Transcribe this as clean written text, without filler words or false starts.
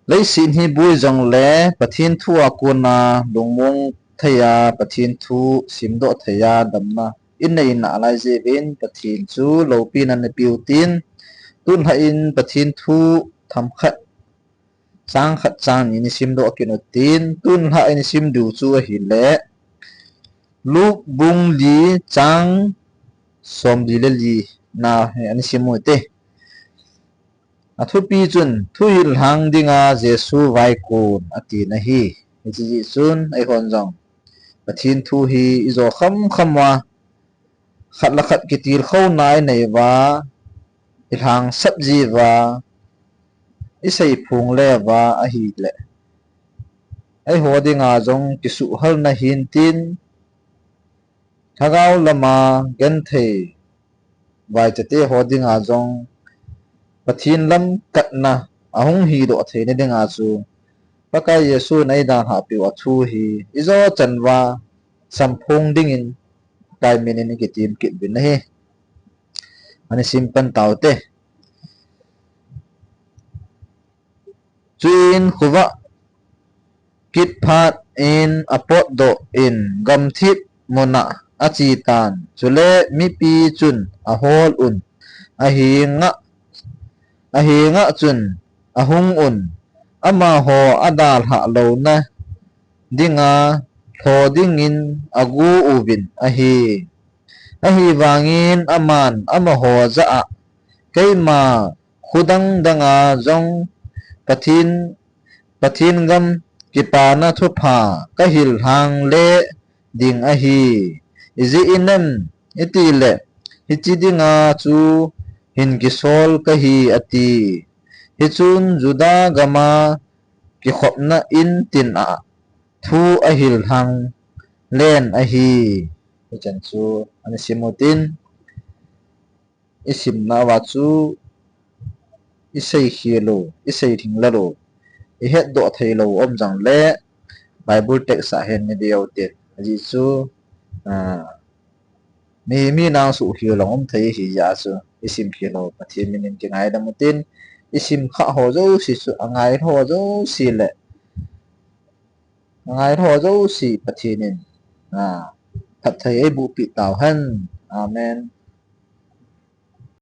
lấy xin hi bui dòng lẽ pathin thu akuna lungmung thaya pathin thu simdo thaya damna in nei na lai je ben pathin chu lopin an piutin tun ha in pathin thu tham khat sang khat sang ni simdo kinutin tun ha in simdu chu hi le lu bung li chang som li le li na an simote athu pi chun thu hil hang dinga jesu vai kun ati na hi ji chun ai hon jong pathin thu hi izo kham khamwa khat la khat kitir kho nai nei wa il hang sabji wa isai phung le wa a hi le ai ho dinga jong kisu hal na hin tin thagau lama gen thei vai chate ho dinga jong pathin lam katna ahung hi do the ne dinga chu pakai yesu nei da ha pi wa thu hi izo chanwa samphung dingin kai minin ki tim kit bin he ani simpan taute chuin khuwa kit phat in apot do in gamthit mona achitan chule mi pi chun ahol un ahinga chun ahung un ama ho adal ha lo na dinga tho dingin agu ubin ahi wangin aman ama ho za a keima khudang danga jong pathin gam kipana thupa kahil hang le ding ahi izi inem itile hichidinga chu hin kisol kahi ati hichun juda gama ki khopna in tin a thu ahil hang len ahi chan chu ani simutin isim na wa chu isei hielo isei thinglalo i het do thailo om jang le bible text a hen ni dio te ji chu mi nang su hielo om thei hi ya chu isim hielo pathin minin ki ngai da mutin isim kha ho zo si chu angai ho zo si le ngai ho zo si pathinin that thei bu pi taw han amen